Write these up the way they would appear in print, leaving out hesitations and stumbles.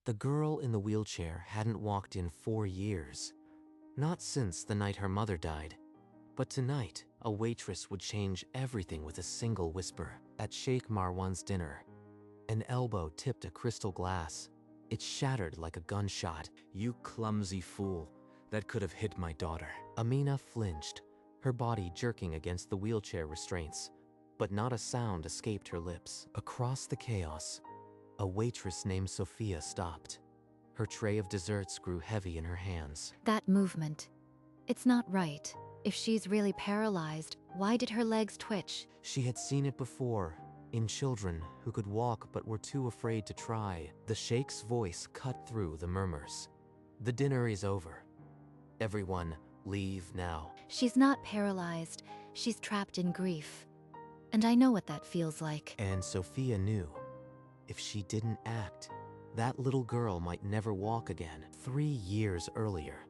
The girl in the wheelchair hadn't walked in 4 years, not since the night her mother died. But tonight, a waitress would change everything with a single whisper. At Sheikh Marwan's dinner, an elbow tipped a crystal glass. It shattered like a gunshot. "You clumsy fool. That could have hit my daughter." Amina flinched, her body jerking against the wheelchair restraints, but not a sound escaped her lips. Across the chaos, a waitress named Sophia stopped. Her tray of desserts grew heavy in her hands. That movement. It's not right. If she's really paralyzed, why did her legs twitch? She had seen it before, in children who could walk but were too afraid to try. The sheikh's voice cut through the murmurs. "The dinner is over. Everyone, leave now." She's not paralyzed. She's trapped in grief. And I know what that feels like. And Sophia knew, if she didn't act, that little girl might never walk again. 3 years earlier,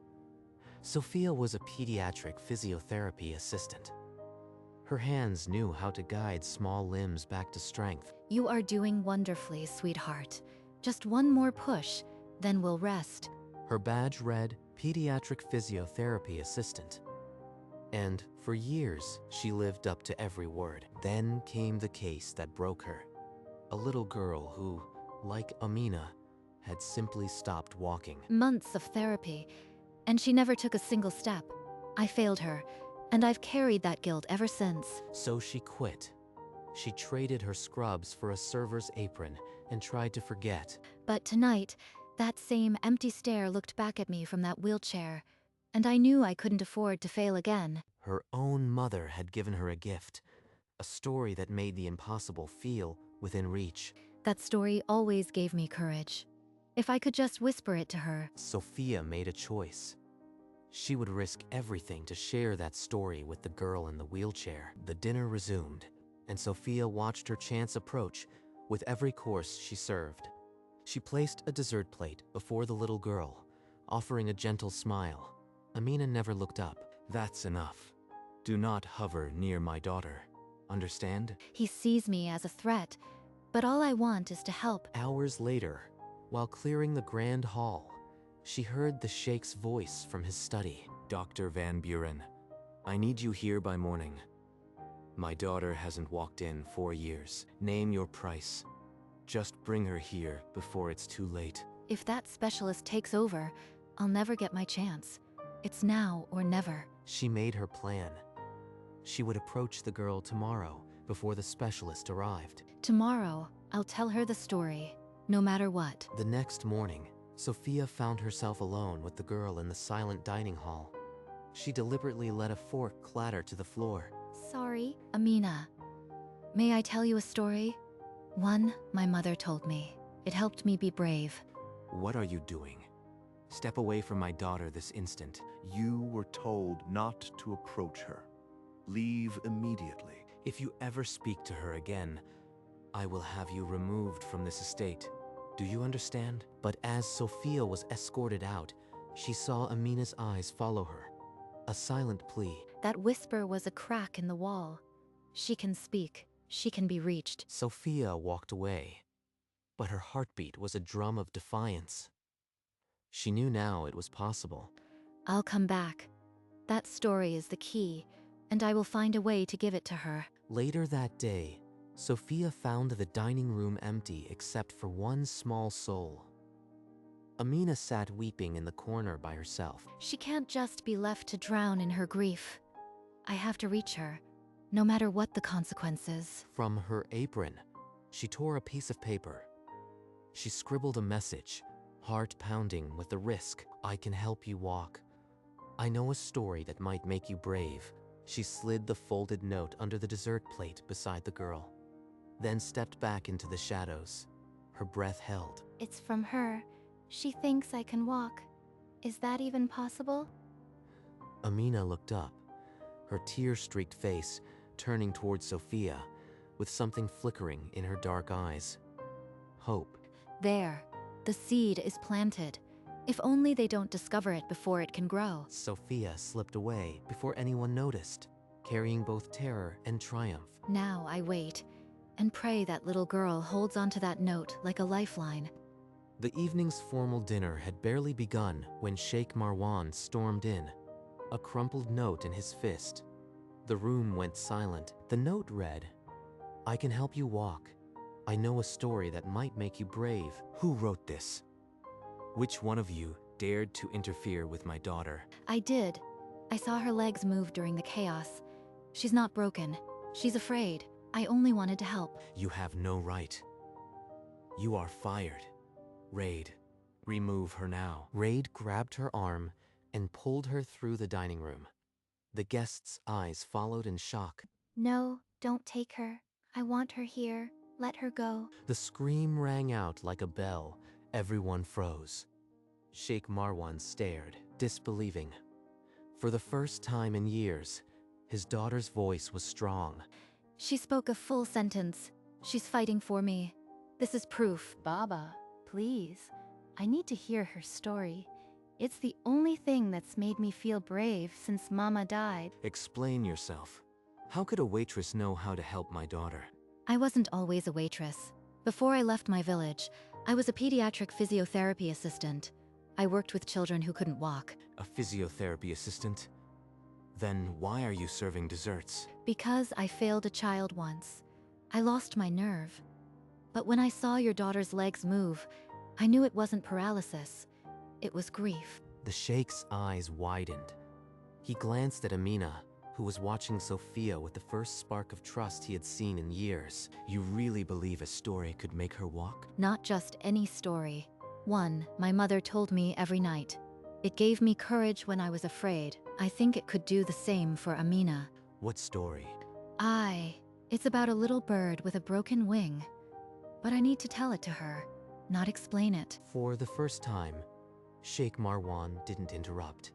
Sophia was a pediatric physiotherapy assistant. Her hands knew how to guide small limbs back to strength. You are doing wonderfully, sweetheart. Just one more push, then we'll rest. Her badge read Pediatric Physiotherapy Assistant. And for years, she lived up to every word. Then came the case that broke her. A little girl who, like Amina, had simply stopped walking. Months of therapy, and she never took a single step. I failed her, and I've carried that guilt ever since. So she quit. She traded her scrubs for a server's apron and tried to forget. But tonight, that same empty stare looked back at me from that wheelchair, and I knew I couldn't afford to fail again. Her own mother had given her a gift, a story that made the impossible feel within reach. That story always gave me courage. If I could just whisper it to her. Sophia made a choice. She would risk everything to share that story with the girl in the wheelchair. The dinner resumed, and Sophia watched her chance approach with every course she served. She placed a dessert plate before the little girl, offering a gentle smile. Amina never looked up. "That's enough. Do not hover near my daughter. Understand?" He sees me as a threat, but all I want is to help. Hours later, while clearing the grand hall, she heard the sheikh's voice from his study. "Dr. Van Buren, I need you here by morning. My daughter hasn't walked in 4 years. Name your price. Just bring her here before it's too late." If that specialist takes over, I'll never get my chance. It's now or never. She made her plan. She would approach the girl tomorrow before the specialist arrived. Tomorrow, I'll tell her the story, no matter what. The next morning, Sophia found herself alone with the girl in the silent dining hall. She deliberately let a fork clatter to the floor. Sorry, Amina. May I tell you a story? One my mother told me. It helped me be brave. "What are you doing? Step away from my daughter this instant." You were told not to approach her. Leave immediately. "If you ever speak to her again, I will have you removed from this estate. Do you understand?" But as Sophia was escorted out, she saw Amina's eyes follow her. A silent plea. That whisper was a crack in the wall. She can speak. She can be reached. Sophia walked away, but her heartbeat was a drum of defiance. She knew now it was possible. I'll come back. That story is the key, and I will find a way to give it to her. Later that day, Sophia found the dining room empty except for one small soul. Amina sat weeping in the corner by herself. She can't just be left to drown in her grief. I have to reach her, no matter what the consequences. From her apron, she tore a piece of paper. She scribbled a message, heart pounding with the risk. "I can help you walk. I know a story that might make you brave." She slid the folded note under the dessert plate beside the girl, then stepped back into the shadows. Her breath held. It's from her. She thinks I can walk. Is that even possible? Amina looked up, her tear-streaked face turning towards Sophia, with something flickering in her dark eyes. Hope. There. The seed is planted. If only they don't discover it before it can grow. Sophia slipped away before anyone noticed, carrying both terror and triumph. Now I wait and pray that little girl holds onto that note like a lifeline. The evening's formal dinner had barely begun when Sheikh Marwan stormed in, a crumpled note in his fist. The room went silent. The note read, "I can help you walk. I know a story that might make you brave." Who wrote this? Which one of you dared to interfere with my daughter? I did. I saw her legs move during the chaos. She's not broken. She's afraid. I only wanted to help. You have no right. You are fired. Raid, remove her now. Raid grabbed her arm and pulled her through the dining room. The guest's eyes followed in shock. No, don't take her. I want her here. Let her go. The scream rang out like a bell. Everyone froze. Sheikh Marwan stared, disbelieving. For the first time in years, his daughter's voice was strong. She spoke a full sentence. She's fighting for me. This is proof. Baba, please. I need to hear her story. It's the only thing that's made me feel brave since Mama died. Explain yourself. How could a waitress know how to help my daughter? I wasn't always a waitress. Before I left my village, I was a pediatric physiotherapy assistant. I worked with children who couldn't walk. A physiotherapy assistant? Then why are you serving desserts? Because I failed a child once. I lost my nerve. But when I saw your daughter's legs move, I knew it wasn't paralysis. It was grief. The Sheikh's eyes widened. He glanced at Amina, who was watching Sophia with the first spark of trust he had seen in years. You really believe a story could make her walk? Not just any story. One my mother told me every night. It gave me courage when I was afraid. I think it could do the same for Amina. What story? It's about a little bird with a broken wing. But I need to tell it to her, not explain it. For the first time, Sheikh Marwan didn't interrupt.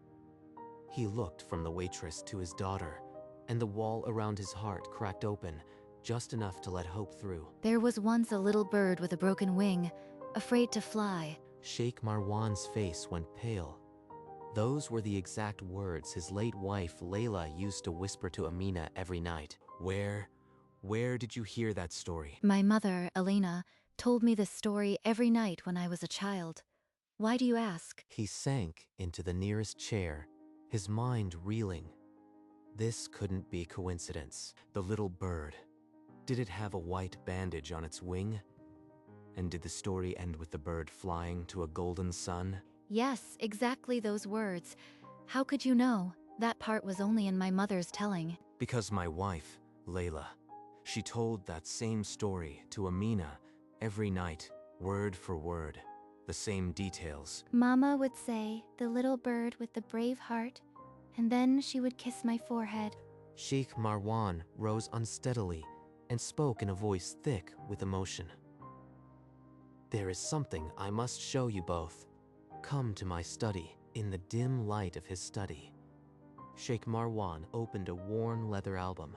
He looked from the waitress to his daughter, and the wall around his heart cracked open, just enough to let hope through. There was once a little bird with a broken wing, afraid to fly. Sheikh Marwan's face went pale. Those were the exact words his late wife Layla used to whisper to Amina every night. Where did you hear that story? My mother, Elena, told me this story every night when I was a child. Why do you ask? He sank into the nearest chair, his mind reeling. This couldn't be coincidence. The little bird. Did it have a white bandage on its wing? And did the story end with the bird flying to a golden sun? Yes, exactly those words. How could you know? That part was only in my mother's telling. Because my wife, Layla, she told that same story to Amina every night, word for word, the same details. Mama would say, the little bird with the brave heart, and then she would kiss my forehead. Sheikh Marwan rose unsteadily and spoke in a voice thick with emotion. There is something I must show you both. Come to my study. In the dim light of his study, Sheikh Marwan opened a worn leather album,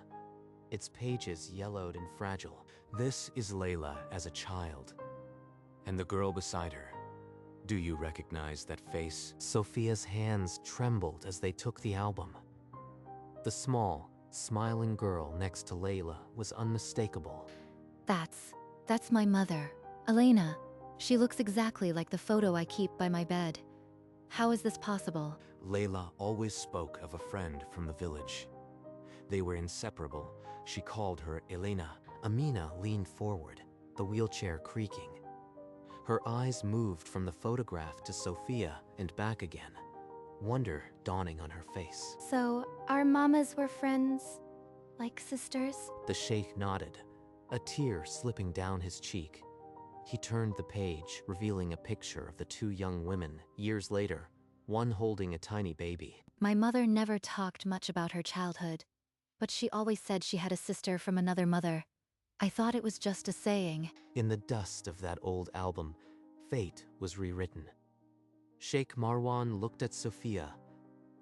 its pages yellowed and fragile. This is Layla as a child. And the girl beside her. Do you recognize that face? Sophia's hands trembled as they took the album. The small, smiling girl next to Layla was unmistakable. That's my mother, Elena. She looks exactly like the photo I keep by my bed. How is this possible? Layla always spoke of a friend from the village. They were inseparable. She called her Elena. Amina leaned forward, the wheelchair creaking. Her eyes moved from the photograph to Sophia and back again, wonder dawning on her face. So, our mamas were friends? Like sisters? The sheikh nodded, a tear slipping down his cheek. He turned the page, revealing a picture of the two young women, years later, one holding a tiny baby. My mother never talked much about her childhood, but she always said she had a sister from another mother. I thought it was just a saying. In the dust of that old album, fate was rewritten. Sheikh Marwan looked at Sophia,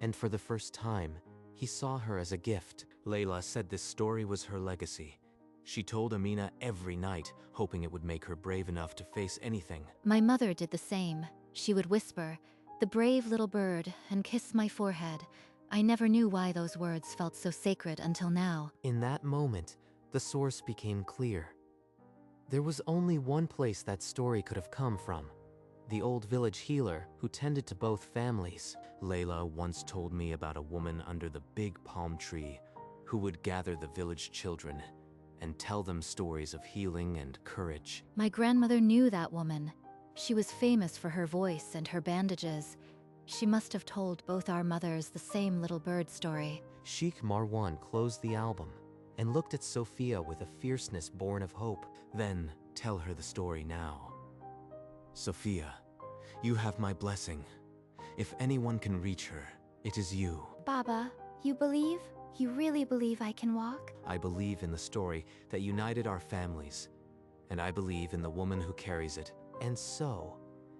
and for the first time, he saw her as a gift. Layla said this story was her legacy. She told Amina every night, hoping it would make her brave enough to face anything. My mother did the same. She would whisper, "The brave little bird," and kiss my forehead. I never knew why those words felt so sacred until now. In that moment, the source became clear. There was only one place that story could have come from. the old village healer who tended to both families. Layla once told me about a woman under the big palm tree who would gather the village children and tell them stories of healing and courage. My grandmother knew that woman. She was famous for her voice and her bandages. She must have told both our mothers the same little bird story. Sheikh Marwan closed the album and looked at Sophia with a fierceness born of hope. Then, tell her the story now. Sophia, you have my blessing. If anyone can reach her, it is you. Baba, you believe? You really believe I can walk? I believe in the story that united our families, and I believe in the woman who carries it. And so,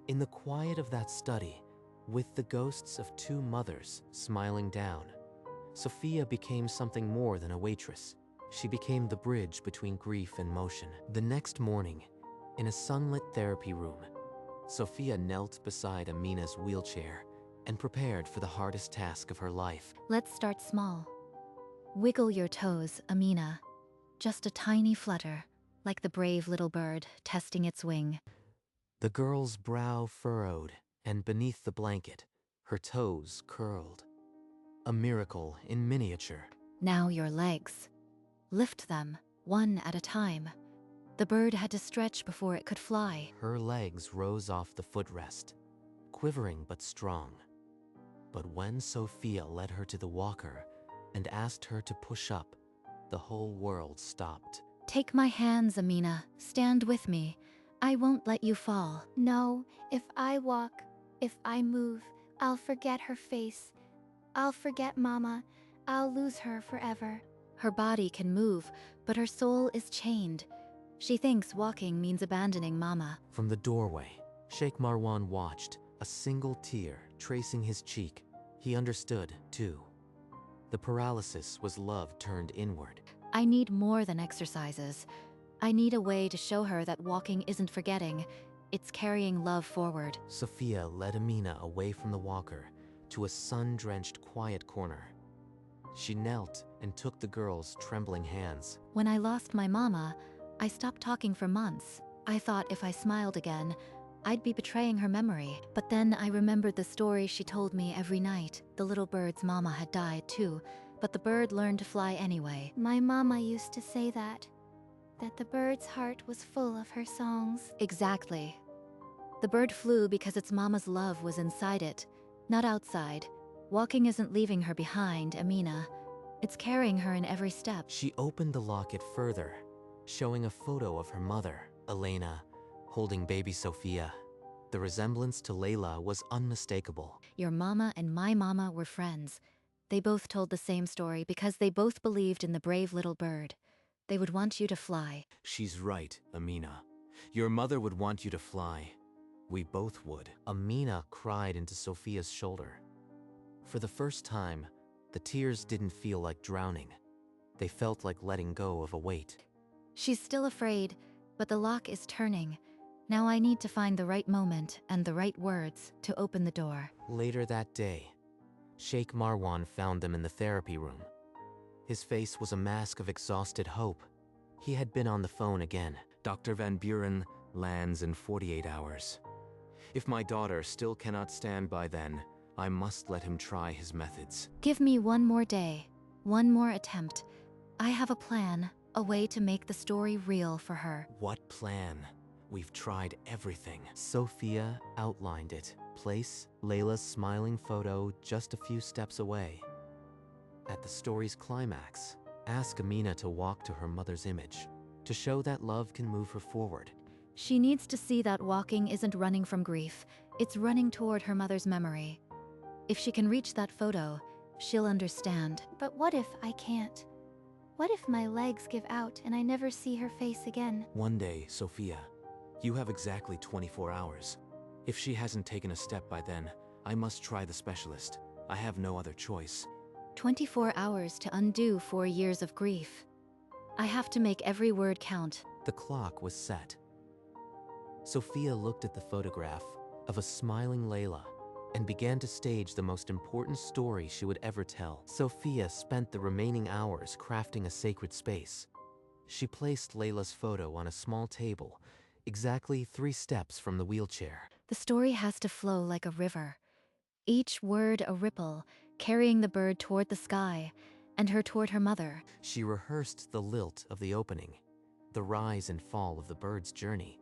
in the quiet of that study, with the ghosts of two mothers smiling down, Sophia became something more than a waitress. She became the bridge between grief and motion. The next morning, in a sunlit therapy room, Sophia knelt beside Amina's wheelchair and prepared for the hardest task of her life. Let's start small. Wiggle your toes, Amina. Just a tiny flutter, like the brave little bird testing its wing. The girl's brow furrowed, and beneath the blanket, her toes curled. A miracle in miniature. Now your legs. Lift them, one at a time. The bird had to stretch before it could fly. Her legs rose off the footrest, quivering but strong. But when Sophia led her to the walker and asked her to push up, the whole world stopped. Take my hands, Amina. Stand with me. I won't let you fall. No, if I walk, if I move, I'll forget her face. I'll forget Mama. I'll lose her forever. Her body can move, but her soul is chained. She thinks walking means abandoning Mama. From the doorway, Sheikh Marwan watched, a single tear tracing his cheek. He understood, too. The paralysis was love turned inward. I need more than exercises. I need a way to show her that walking isn't forgetting. It's carrying love forward. Sophia led Amina away from the walker to a sun-drenched quiet corner. She knelt and took the girl's trembling hands. When I lost my Mama, I stopped talking for months. I thought if I smiled again, I'd be betraying her memory. But then I remembered the story she told me every night. The little bird's Mama had died too, but the bird learned to fly anyway. My Mama used to say that the bird's heart was full of her songs. Exactly. The bird flew because its Mama's love was inside it, not outside. Walking isn't leaving her behind, Amina. It's carrying her in every step. She opened the locket further, showing a photo of her mother, Elena, holding baby Sophia. The resemblance to Layla was unmistakable. Your Mama and my Mama were friends. They both told the same story because they both believed in the brave little bird. They would want you to fly. She's right, Amina. Your mother would want you to fly. We both would. Amina cried into Sophia's shoulder. For the first time, the tears didn't feel like drowning. They felt like letting go of a weight. She's still afraid, but the lock is turning. Now I need to find the right moment and the right words to open the door. Later that day, Sheikh Marwan found them in the therapy room. His face was a mask of exhausted hope. He had been on the phone again. Dr. Van Buren lands in 48 hours. If my daughter still cannot stand by then, I must let him try his methods. Give me one more day, one more attempt. I have a plan, a way to make the story real for her. What plan? We've tried everything. Sophia outlined it. Place Layla's smiling photo just a few steps away. At the story's climax, ask Amina to walk to her mother's image, to show that love can move her forward. She needs to see that walking isn't running from grief, it's running toward her mother's memory. If she can reach that photo, she'll understand. But what if I can't? What if my legs give out and I never see her face again? One day, Sophia, you have exactly 24 hours. If she hasn't taken a step by then, I must try the specialist. I have no other choice. 24 hours to undo 4 years of grief. I have to make every word count. The clock was set. Sophia looked at the photograph of a smiling Layla and began to stage the most important story she would ever tell. Sophia spent the remaining hours crafting a sacred space. She placed Layla's photo on a small table, exactly 3 steps from the wheelchair. The story has to flow like a river, each word a ripple, carrying the bird toward the sky and her toward her mother. She rehearsed the lilt of the opening, the rise and fall of the bird's journey,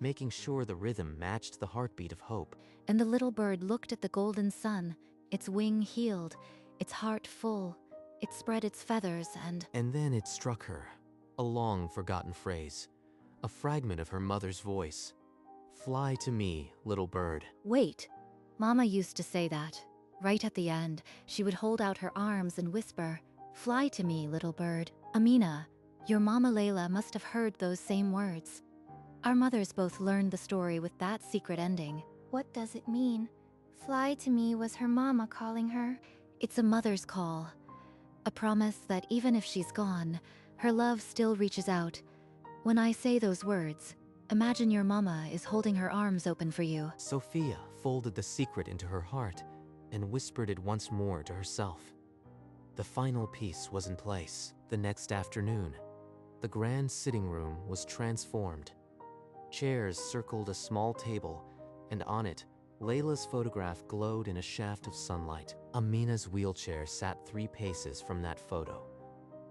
making sure the rhythm matched the heartbeat of hope. And the little bird looked at the golden sun, its wing healed, its heart full. It spread its feathers And then it struck her, a long-forgotten phrase, a fragment of her mother's voice. Fly to me, little bird. Wait, Mama used to say that. Right at the end, she would hold out her arms and whisper, "Fly to me, little bird." Amina, your Mama Layla must have heard those same words. Our mothers both learned the story with that secret ending. What does it mean? Fly to me was her mama calling her. It's a mother's call. A promise that even if she's gone, her love still reaches out. When I say those words, imagine your mama is holding her arms open for you. Sophia folded the secret into her heart and whispered it once more to herself. The final piece was in place. The next afternoon, the grand sitting room was transformed. Chairs circled a small table, and on it, Layla's photograph glowed in a shaft of sunlight. Amina's wheelchair sat 3 paces from that photo.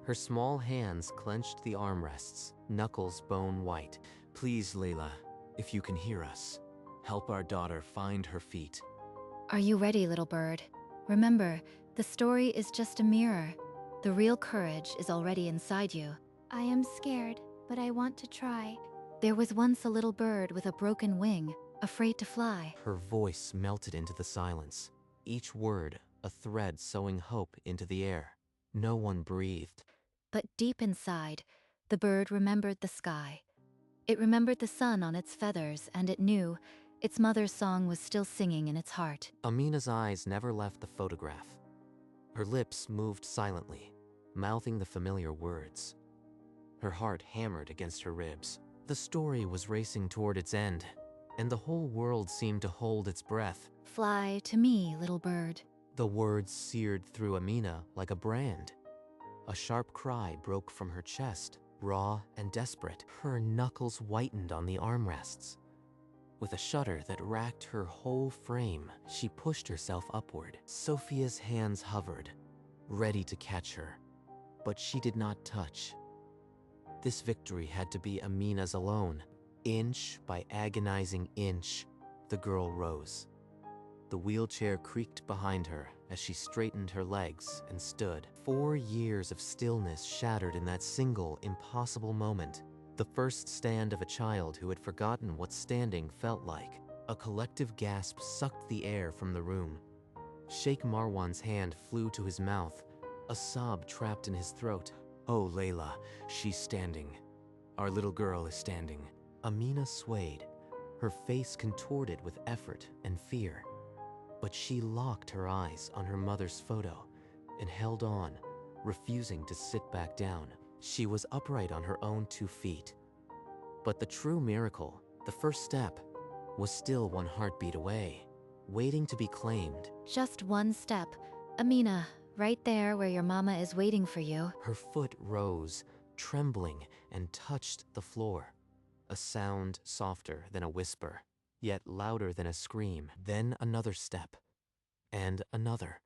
Her small hands clenched the armrests, knuckles bone white. Please, Layla, if you can hear us, help our daughter find her feet. Are you ready, little bird? Remember, the story is just a mirror. The real courage is already inside you. I am scared, but I want to try. There was once a little bird with a broken wing, afraid to fly. Her voice melted into the silence, each word a thread sewing hope into the air. No one breathed. But deep inside, the bird remembered the sky. It remembered the sun on its feathers, and it knew its mother's song was still singing in its heart. Amina's eyes never left the photograph. Her lips moved silently, mouthing the familiar words. Her heart hammered against her ribs. The story was racing toward its end, and the whole world seemed to hold its breath. Fly to me, little bird. The words seared through Amina like a brand. A sharp cry broke from her chest, raw and desperate. Her knuckles whitened on the armrests. With a shudder that racked her whole frame, she pushed herself upward. Sophia's hands hovered, ready to catch her, but she did not touch. This victory had to be Amina's alone. Inch by agonizing inch, the girl rose. The wheelchair creaked behind her as she straightened her legs and stood. 4 years of stillness shattered in that single, impossible moment. The first stand of a child who had forgotten what standing felt like. A collective gasp sucked the air from the room. Sheikh Marwan's hand flew to his mouth, a sob trapped in his throat. Oh, Layla, she's standing. Our little girl is standing. Amina swayed, her face contorted with effort and fear. But she locked her eyes on her mother's photo and held on, refusing to sit back down. She was upright on her own 2 feet. But the true miracle, the first step, was still 1 heartbeat away, waiting to be claimed. Just 1 step. Amina, right there where your mama is waiting for you. Her foot rose, trembling, and touched the floor. A sound softer than a whisper, yet louder than a scream. Then another step, and another.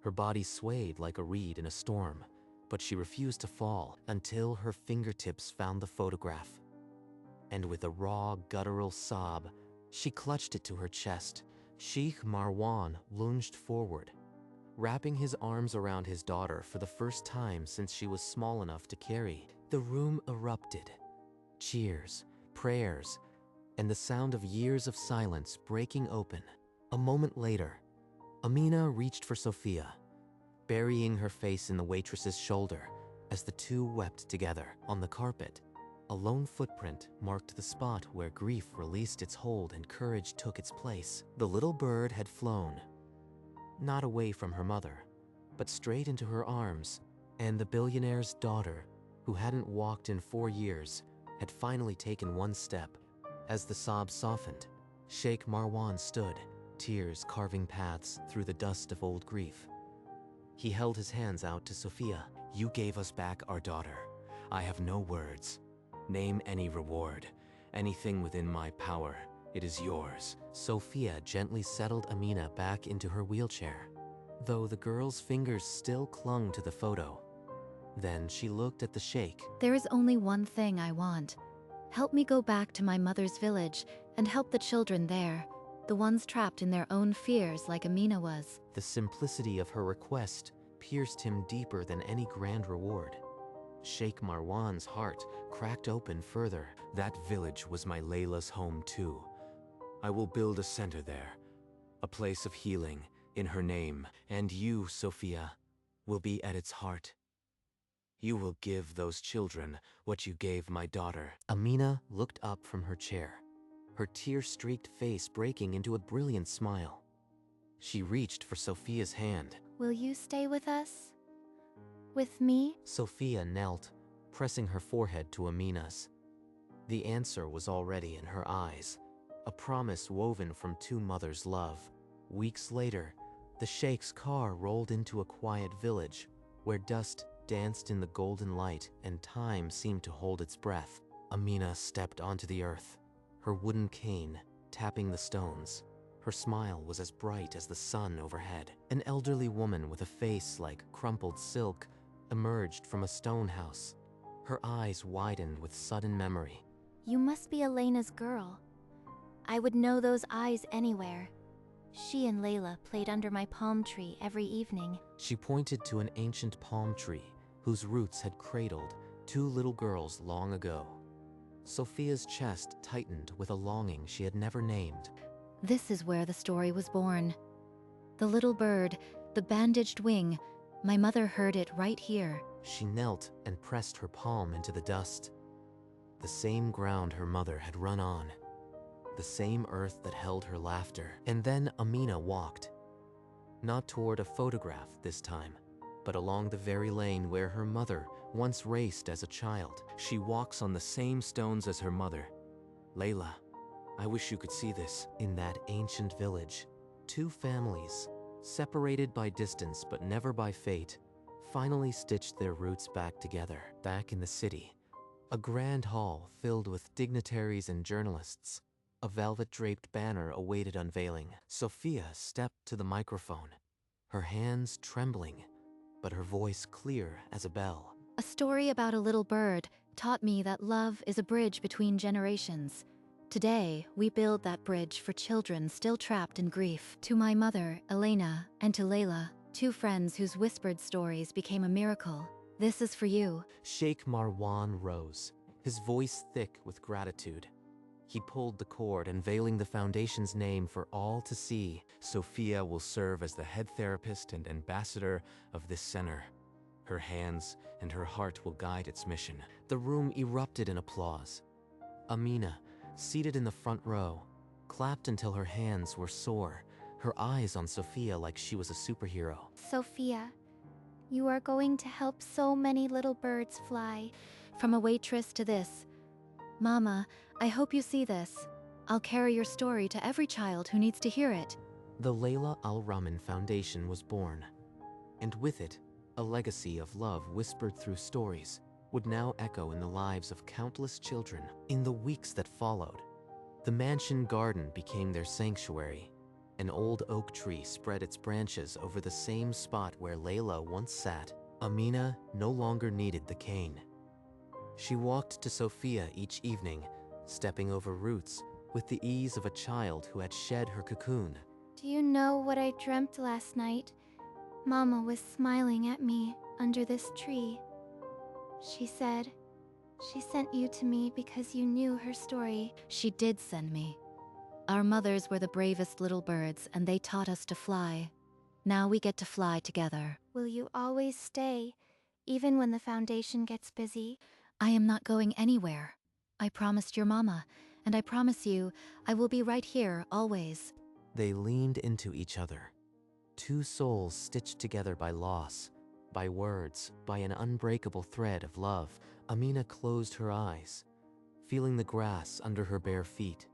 Her body swayed like a reed in a storm, but she refused to fall until her fingertips found the photograph. And with a raw, guttural sob, she clutched it to her chest. Sheikh Marwan lunged forward, wrapping his arms around his daughter for the first time since she was small enough to carry. The room erupted. Cheers, prayers, and the sound of years of silence breaking open. A moment later, Amina reached for Sophia, burying her face in the waitress's shoulder as the two wept together. On the carpet, a lone footprint marked the spot where grief released its hold and courage took its place. The little bird had flown, not away from her mother, but straight into her arms, and the billionaire's daughter, who hadn't walked in 4 years, had finally taken 1 step. As the sob softened, Sheikh Marwan stood, tears carving paths through the dust of old grief. He held his hands out to Sophia. You gave us back our daughter. I have no words. Name any reward, anything within my power. It is yours. Sophia gently settled Amina back into her wheelchair, though the girl's fingers still clung to the photo. Then she looked at the sheikh. There is only one thing I want. Help me go back to my mother's village and help the children there, the ones trapped in their own fears like Amina was. The simplicity of her request pierced him deeper than any grand reward. Sheikh Marwan's heart cracked open further. That village was my Layla's home too. I will build a center there, a place of healing in her name, and you, Sophia, will be at its heart. You will give those children what you gave my daughter. Amina looked up from her chair, her tear-streaked face breaking into a brilliant smile. She reached for Sophia's hand. Will you stay with us? With me? Sophia knelt, pressing her forehead to Amina's. The answer was already in her eyes, a promise woven from two mothers' love. Weeks later, the sheikh's car rolled into a quiet village where dust danced in the golden light and time seemed to hold its breath. Amina stepped onto the earth, her wooden cane tapping the stones. Her smile was as bright as the sun overhead. An elderly woman with a face like crumpled silk emerged from a stone house. Her eyes widened with sudden memory. You must be Elena's girl. I would know those eyes anywhere. She and Layla played under my palm tree every evening. She pointed to an ancient palm tree whose roots had cradled two little girls long ago. Sophia's chest tightened with a longing she had never named. This is where the story was born. The little bird, the bandaged wing, my mother heard it right here. She knelt and pressed her palm into the dust. The same ground her mother had run on. The same earth that held her laughter. And then Amina walked. Not toward a photograph this time, but along the very lane where her mother once raced as a child. She walks on the same stones as her mother. Layla, I wish you could see this. In that ancient village, two families, separated by distance but never by fate, finally stitched their roots back together. Back in the city, a grand hall filled with dignitaries and journalists. A velvet-draped banner awaited unveiling. Sophia stepped to the microphone, her hands trembling, but her voice clear as a bell. A story about a little bird taught me that love is a bridge between generations. Today, we build that bridge for children still trapped in grief. To my mother, Elena, and to Layla, two friends whose whispered stories became a miracle. This is for you. Sheikh Marwan rose, his voice thick with gratitude. He pulled the cord, unveiling the foundation's name for all to see. Sophia will serve as the head therapist and ambassador of this center. Her hands and her heart will guide its mission. The room erupted in applause. Amina, seated in the front row, clapped until her hands were sore, her eyes on Sophia like she was a superhero. Sophia, you are going to help so many little birds fly. From a waitress to this. Mama, I hope you see this. I'll carry your story to every child who needs to hear it. The Layla Al-Rahman Foundation was born, and with it, a legacy of love whispered through stories would now echo in the lives of countless children. In the weeks that followed, the mansion garden became their sanctuary. An old oak tree spread its branches over the same spot where Layla once sat. Amina no longer needed the cane. She walked to Sophia each evening, stepping over roots with the ease of a child who had shed her cocoon. Do you know what I dreamt last night? Mama was smiling at me under this tree. She said, she sent you to me because you knew her story. She did send me. Our mothers were the bravest little birds, and they taught us to fly. Now we get to fly together. Will you always stay, even when the foundation gets busy? I am not going anywhere. I promised your mama, and I promise you, I will be right here, always. They leaned into each other. Two souls stitched together by loss, by words, by an unbreakable thread of love. Amina closed her eyes, feeling the grass under her bare feet.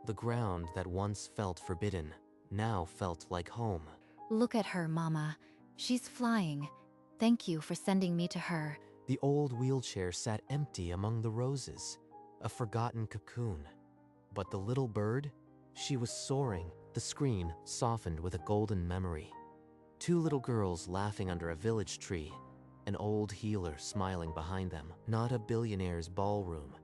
The ground that once felt forbidden now felt like home. Look at her, Mama. She's flying. Thank you for sending me to her. The old wheelchair sat empty among the roses, a forgotten cocoon. But the little bird? She was soaring, the screen softened with a golden memory. Two little girls laughing under a village tree, an old healer smiling behind them. Not a billionaire's ballroom,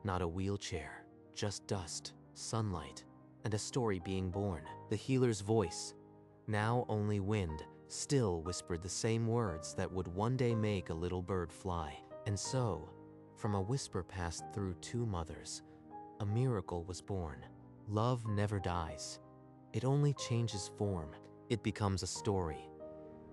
not a wheelchair, just dust, sunlight, and a story being born. The healer's voice, now only wind, still whispered the same words that would one day make a little bird fly. And so, from a whisper passed through two mothers, a miracle was born. Love never dies. It only changes form. It becomes a story,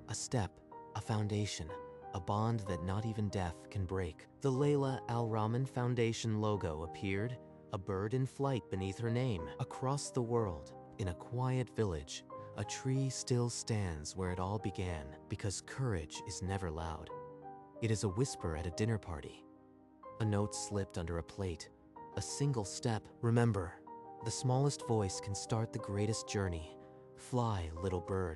a step, a foundation, a bond that not even death can break. The Layla Al-Rahman Foundation logo appeared, a bird in flight beneath her name. Across the world, in a quiet village, a tree still stands where it all began, because courage is never loud. It is a whisper at a dinner party. A note slipped under a plate, a single step. Remember, the smallest voice can start the greatest journey. Fly, little bird.